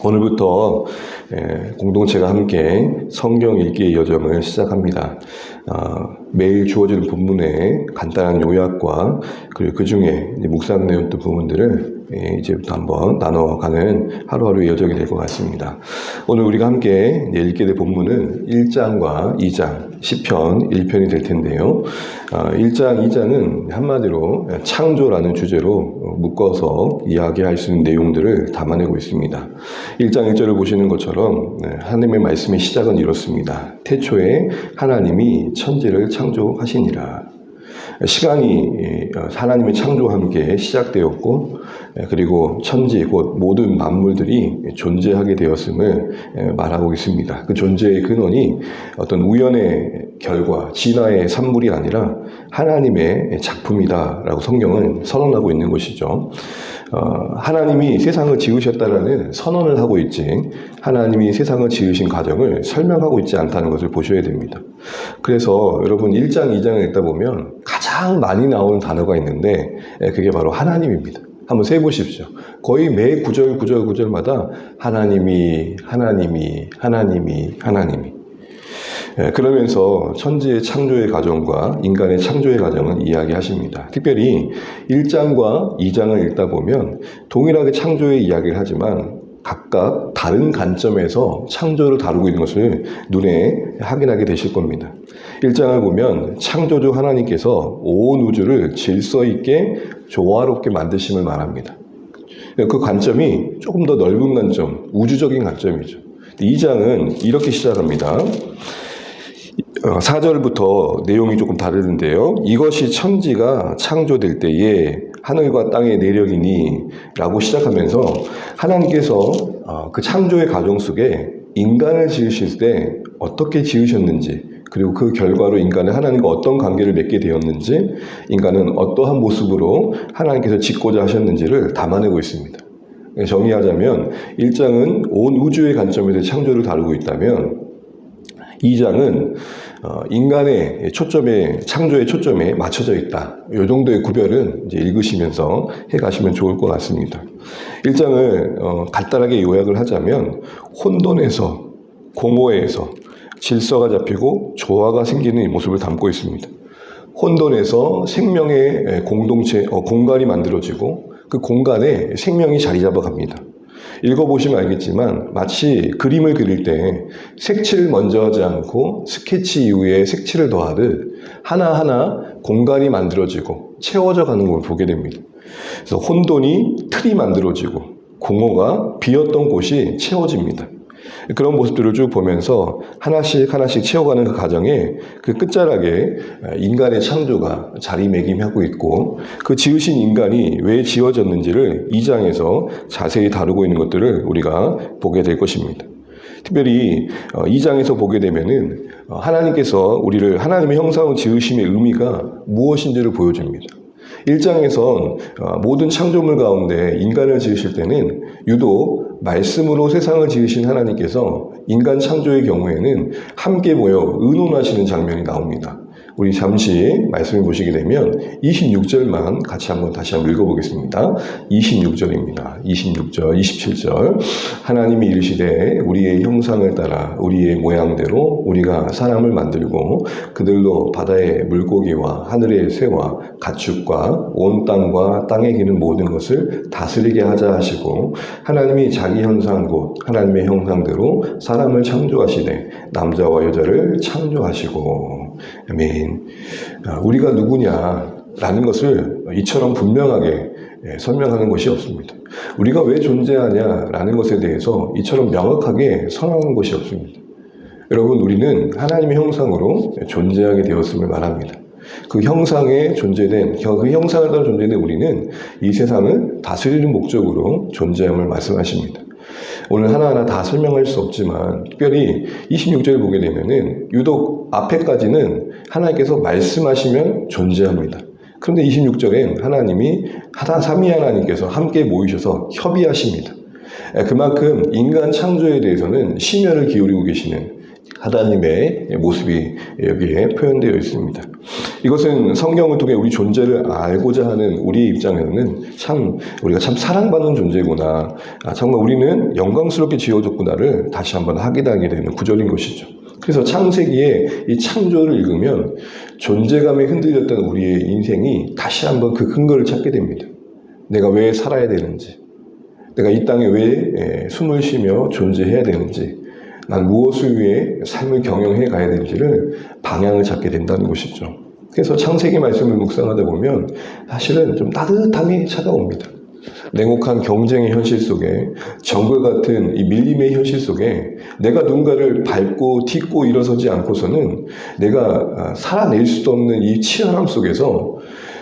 오늘부터 공동체가 함께 성경 읽기의 여정을 시작합니다. 매일 주어지는 본문의 간단한 요약과 그리고 그 중에 묵상 내었던 부분들을 이제부터 한번 나눠가는 하루하루의 여정이 될 것 같습니다. 오늘 우리가 함께 읽게 될 본문은 1장과 2장, 시편 1편이 될 텐데요. 1장, 2장은 한마디로 창조라는 주제로 묶어서 이야기할 수 있는 내용들을 담아내고 있습니다. 1장 1절을 보시는 것처럼 하나님의 말씀의 시작은 이렇습니다. 태초에 하나님이 천지를 창조하시니라. 시간이 하나님의 창조와 함께 시작되었고, 그리고 천지 곧 모든 만물들이 존재하게 되었음을 말하고 있습니다. 그 존재의 근원이 어떤 우연의 결과, 진화의 산물이 아니라 하나님의 작품이다라고 성경은 선언하고 있는 것이죠. 하나님이 세상을 지으셨다라는 선언을 하고 있지 하나님이 세상을 지으신 과정을 설명하고 있지 않다는 것을 보셔야 됩니다. 그래서 여러분 1장, 2장을 읽다 보면 가장 많이 나오는 단어가 있는데 그게 바로 하나님입니다. 한번 세보십시오. 거의 매 구절마다 하나님이 그러면서 천지의 창조의 과정과 인간의 창조의 과정을 이야기하십니다. 특별히 1장과 2장을 읽다 보면 동일하게 창조의 이야기를 하지만 각각 다른 관점에서 창조를 다루고 있는 것을 눈에 확인하게 되실 겁니다. 1장을 보면 창조주 하나님께서 온 우주를 질서 있게 조화롭게 만드심을 말합니다. 그 관점이 조금 더 넓은 관점, 우주적인 관점이죠. 2장은 이렇게 시작합니다. 4절부터 내용이 조금 다르는데요. 이것이 천지가 창조될 때에 하늘과 땅의 내력이니 라고 시작하면서 하나님께서 그 창조의 과정 속에 인간을 지으실 때 어떻게 지으셨는지, 그리고 그 결과로 인간은 하나님과 어떤 관계를 맺게 되었는지, 인간은 어떠한 모습으로 하나님께서 짓고자 하셨는지를 담아내고 있습니다. 정리하자면 1장은 온 우주의 관점에서 창조를 다루고 있다면 2장은 인간의 초점에, 창조의 초점에 맞춰져 있다. 이 정도의 구별은 이제 읽으시면서 해가시면 좋을 것 같습니다. 1장을 간단하게 요약을 하자면 혼돈에서, 공허에서 질서가 잡히고 조화가 생기는 이 모습을 담고 있습니다. 혼돈에서 생명의 공동체, 공간이 만들어지고 그 공간에 생명이 자리 잡아갑니다. 읽어보시면 알겠지만 마치 그림을 그릴 때 색칠을 먼저 하지 않고 스케치 이후에 색칠을 더하듯 하나하나 공간이 만들어지고 채워져 가는 걸 보게 됩니다. 그래서 혼돈이 틀이 만들어지고 공허가 비었던 곳이 채워집니다. 그런 모습들을 쭉 보면서 하나씩 채워가는 그 과정에 그 끝자락에 인간의 창조가 자리매김하고 있고 그 지으신 인간이 왜 지어졌는지를 2장에서 자세히 다루고 있는 것들을 우리가 보게 될 것입니다. 특별히 2장에서 보게 되면은 하나님께서 우리를 하나님의 형상으로 지으심의 의미가 무엇인지를 보여줍니다. 1장에선 모든 창조물 가운데 인간을 지으실 때는 유독 말씀으로 세상을 지으신 하나님께서 인간 창조의 경우에는 함께 모여 의논하시는 장면이 나옵니다. 우리 잠시 말씀을 보시게 되면 26절만 같이 다시 한번 읽어보겠습니다. 26절입니다. 26절, 27절. 하나님이 이르시되 우리의 형상을 따라 우리의 모양대로 우리가 사람을 만들고 그들로 바다의 물고기와 하늘의 새와 가축과 온 땅과 땅에 기는 모든 것을 다스리게 하자 하시고 하나님이 자기 형상 곧 하나님의 형상대로 사람을 창조하시되 남자와 여자를 창조하시고 아멘. 우리가 누구냐라는 것을 이처럼 분명하게 설명하는 것이 없습니다. 우리가 왜 존재하냐라는 것에 대해서 이처럼 명확하게 선언하는 것이 없습니다. 여러분, 우리는 하나님의 형상으로 존재하게 되었음을 말합니다. 그 형상에 존재된, 그 형상을 따라 존재된 우리는 이 세상을 다스리는 목적으로 존재함을 말씀하십니다. 오늘 하나하나 다 설명할 수 없지만 특별히 26절을 보게 되면은 유독 앞에까지는 하나님께서 말씀하시면 존재합니다. 그런데 26절엔 하나님이 삼위 하나님께서 함께 모이셔서 협의하십니다. 그만큼 인간 창조에 대해서는 심혈을 기울이고 계시는 하나님의 모습이 여기에 표현되어 있습니다. 이것은 성경을 통해 우리 존재를 알고자 하는 우리의 입장에서는 우리가 참 사랑받는 존재구나. 정말 우리는 영광스럽게 지어졌구나를 다시 한번 확인하게 되는 구절인 것이죠. 그래서 창세기에 이 창조를 읽으면 존재감에 흔들렸던 우리의 인생이 다시 한번 그 근거를 찾게 됩니다. 내가 왜 살아야 되는지, 내가 이 땅에 왜 숨을 쉬며 존재해야 되는지, 난 무엇을 위해 삶을 경영해 가야 되는지를 방향을 잡게 된다는 것이죠. 그래서 창세기 말씀을 묵상하다 보면 사실은 좀 따뜻함이 찾아옵니다. 냉혹한 경쟁의 현실 속에, 정글 같은 이 밀림의 현실 속에 내가 누군가를 밟고 딛고 일어서지 않고서는 내가 살아낼 수도 없는 이 치열함 속에서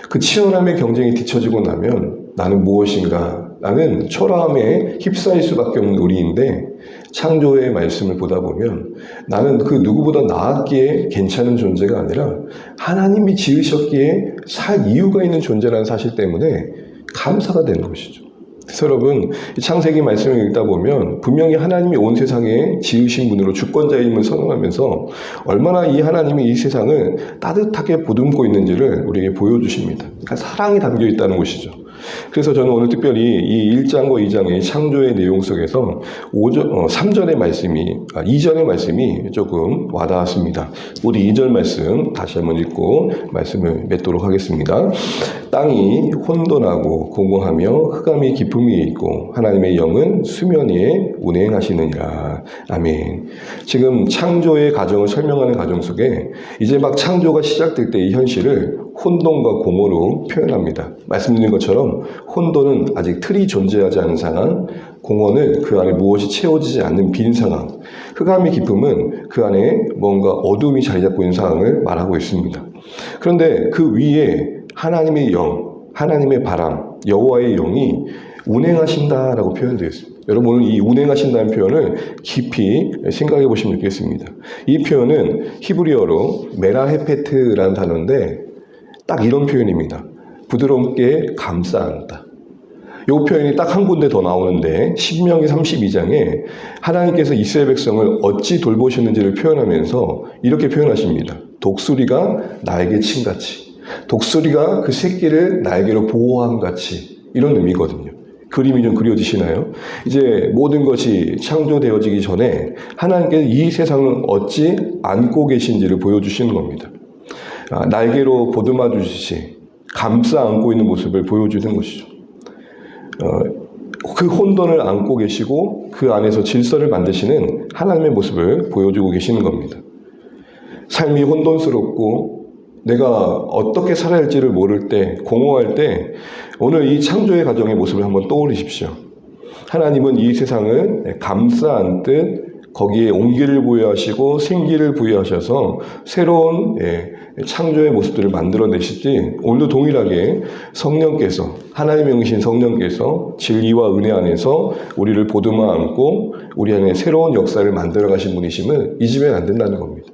그 치열함의 경쟁이 뒤처지고 나면 나는 무엇인가? 나는 초라함에 휩싸일 수밖에 없는 우리인데, 창조의 말씀을 보다 보면 나는 그 누구보다 나았기에 괜찮은 존재가 아니라 하나님이 지으셨기에 살 이유가 있는 존재라는 사실 때문에 감사가 되는 것이죠. 그래서 여러분, 이 창세기 말씀을 읽다 보면 분명히 하나님이 온 세상에 지으신 분으로 주권자임을 선언하면서 얼마나 이 하나님이 이 세상을 따뜻하게 보듬고 있는지를 우리에게 보여주십니다. 그러니까 사랑이 담겨 있다는 것이죠. 그래서 저는 오늘 특별히 이 1장과 2장의 창조의 내용 속에서 3절의 말씀이, 2절의 말씀이 조금 와닿았습니다. 우리 2절 말씀 다시 한번 읽고 말씀을 맺도록 하겠습니다. 땅이 혼돈하고 공고하며 흑암이 깊음이 있고 하나님의 영은 수면 위에 운행하시느니라. 아멘. 지금 창조의 과정을 설명하는 과정 속에 이제 막 창조가 시작될 때 이 현실을 혼돈과 공허로 표현합니다. 말씀드린 것처럼 혼돈은 아직 틀이 존재하지 않은 상황, 공허는 그 안에 무엇이 채워지지 않는 빈 상황, 흑암의 깊음은 그 안에 뭔가 어둠이 자리 잡고 있는 상황을 말하고 있습니다. 그런데 그 위에 하나님의 영, 하나님의 바람, 여호와의 영이 운행하신다라고 표현되어 있습니다. 여러분, 오늘 이 운행하신다는 표현을 깊이 생각해 보시면 좋겠습니다. 이 표현은 히브리어로 메라헤페트라는 단어인데 딱 이런 표현입니다. 부드럽게 감싸안다. 이 표현이 딱 한 군데 더 나오는데 신명기 32장에 하나님께서 이스라엘 백성을 어찌 돌보셨는지를 표현하면서 이렇게 표현하십니다. 독수리가 날개 친같이, 독수리가 그 새끼를 날개로 보호한 같이, 이런 의미거든요. 그림이 좀 그려지시나요? 이제 모든 것이 창조되어지기 전에 하나님께서 이 세상을 어찌 안고 계신지를 보여주시는 겁니다. 날개로 보듬어 주시지 감싸 안고 있는 모습을 보여주는 것이죠. 그 혼돈을 안고 계시고 그 안에서 질서를 만드시는 하나님의 모습을 보여주고 계시는 겁니다. 삶이 혼돈스럽고 내가 어떻게 살아야 할지를 모를 때, 공허할 때 오늘 이 창조의 과정의 모습을 한번 떠올리십시오. 하나님은 이 세상을 감싸 안듯 거기에 온기를 부여하시고 생기를 부여하셔서 새로운 창조의 모습들을 만들어내시지, 오늘도 동일하게 성령께서, 하나님의 영이신 성령께서 진리와 은혜 안에서 우리를 보듬어 안고 우리 안에 새로운 역사를 만들어 가신 분이심을 잊으면 안 된다는 겁니다.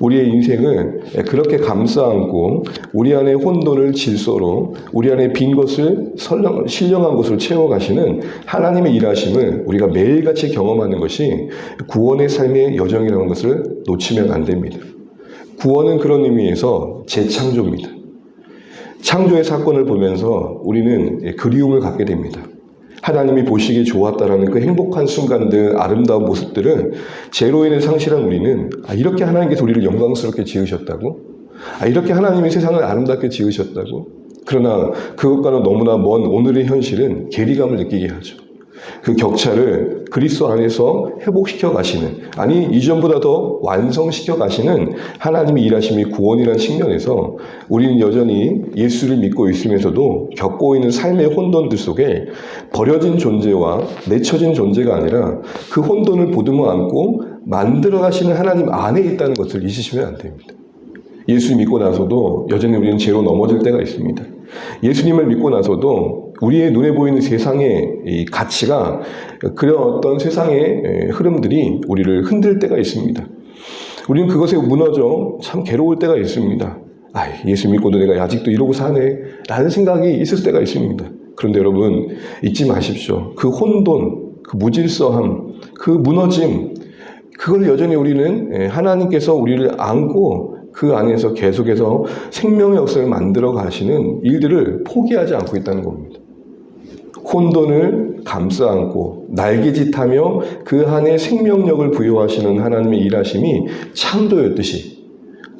우리의 인생을 그렇게 감싸 안고 우리 안에 혼돈을 질서로, 우리 안에 빈 것을 신령한 것으로 채워가시는 하나님의 일하심을 우리가 매일같이 경험하는 것이 구원의 삶의 여정이라는 것을 놓치면 안 됩니다. 구원은 그런 의미에서 재창조입니다. 창조의 사건을 보면서 우리는 그리움을 갖게 됩니다. 하나님이 보시기에 좋았다라는 그 행복한 순간들, 아름다운 모습들을 죄로 인해 상실한 우리는 이렇게 하나님께서 우리를 영광스럽게 지으셨다고? 이렇게 하나님이 세상을 아름답게 지으셨다고? 그러나 그것과는 너무나 먼 오늘의 현실은 괴리감을 느끼게 하죠. 그 격차를 그리스도 안에서 회복시켜 가시는, 아니 이전보다 더 완성시켜 가시는 하나님의 일하심이 구원이라는 측면에서 우리는 여전히 예수를 믿고 있으면서도 겪고 있는 삶의 혼돈들 속에 버려진 존재와 내쳐진 존재가 아니라 그 혼돈을 보듬어 안고 만들어 가시는 하나님 안에 있다는 것을 잊으시면 안 됩니다. 예수 믿고 나서도 여전히 우리는 죄로 넘어질 때가 있습니다. 예수님을 믿고 나서도 우리의 눈에 보이는 세상의 이 가치가 그런 어떤 세상의 흐름들이 우리를 흔들 때가 있습니다. 우리는 그것에 무너져 참 괴로울 때가 있습니다. 예수 믿고도 내가 아직도 이러고 사네 라는 생각이 있을 때가 있습니다. 그런데 여러분, 잊지 마십시오. 그 혼돈, 그 무질서함, 그 무너짐, 그걸 여전히 우리는 하나님께서 우리를 안고 그 안에서 계속해서 생명의 역사를 만들어 가시는 일들을 포기하지 않고 있다는 겁니다. 혼돈을 감싸 안고 날개짓하며 그 안에 생명력을 부여하시는 하나님의 일하심이 창조였듯이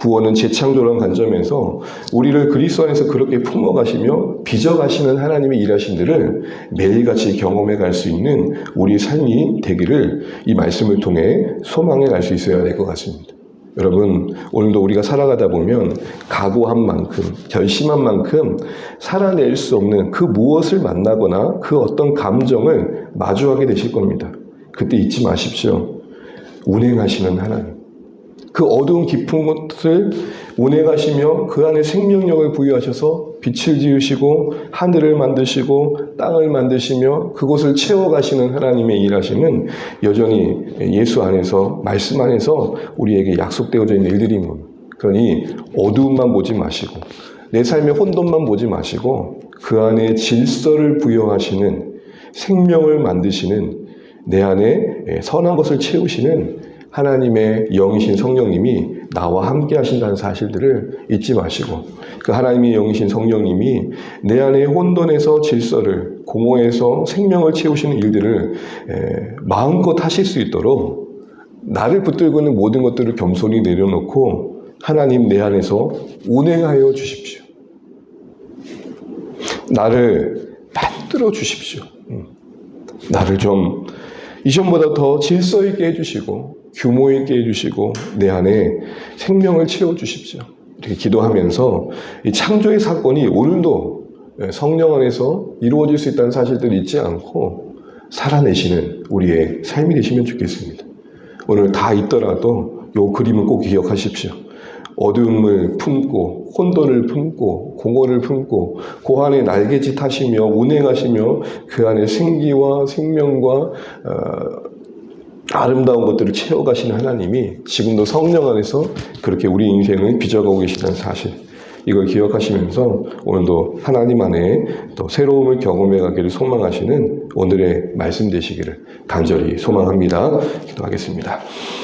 구원은 재창조라는 관점에서 우리를 그리스도 안에서 그렇게 품어가시며 빚어가시는 하나님의 일하심들을 매일같이 경험해 갈 수 있는 우리 삶이 되기를 이 말씀을 통해 소망해 갈 수 있어야 될 것 같습니다. 여러분, 오늘도 우리가 살아가다 보면 각오한 만큼, 결심한 만큼 살아낼 수 없는 그 무엇을 만나거나 그 어떤 감정을 마주하게 되실 겁니다. 그때 잊지 마십시오. 운행하시는 하나님. 그 어두운 깊은 곳을 운행하시며 그 안에 생명력을 부여하셔서 빛을 지으시고 하늘을 만드시고 땅을 만드시며 그곳을 채워가시는 하나님의 일하심은 여전히 예수 안에서 말씀 안에서 우리에게 약속되어져 있는 일들입니다. 그러니 어두움만 보지 마시고 내 삶의 혼돈만 보지 마시고 그 안에 질서를 부여하시는 생명을 만드시는 내 안에 선한 것을 채우시는 하나님의 영이신 성령님이 나와 함께 하신다는 사실들을 잊지 마시고 그 하나님의 영이신 성령님이 내 안에 혼돈에서 질서를, 공허에서 생명을 채우시는 일들을 마음껏 하실 수 있도록 나를 붙들고 있는 모든 것들을 겸손히 내려놓고 하나님 내 안에서 운행하여 주십시오. 나를 만들어 주십시오. 나를 좀 이전보다 더 질서 있게 해주시고 규모 있게 해주시고 내 안에 생명을 채워주십시오. 이렇게 기도하면서 이 창조의 사건이 오늘도 성령 안에서 이루어질 수 있다는 사실들을 잊지 않고 살아내시는 우리의 삶이 되시면 좋겠습니다. 오늘 다 있더라도 이 그림을 꼭 기억하십시오. 어두움을 품고 혼돈을 품고 공허를 품고 그 안에 날개짓 하시며 운행하시며 그 안에 생기와 생명과 아름다운 것들을 채워가시는 하나님이 지금도 성령 안에서 그렇게 우리 인생을 빚어가고 계시다는 사실, 이걸 기억하시면서 오늘도 하나님 안에 또 새로움을 경험해 가기를 소망하시는 오늘의 말씀 되시기를 간절히 소망합니다. 기도하겠습니다.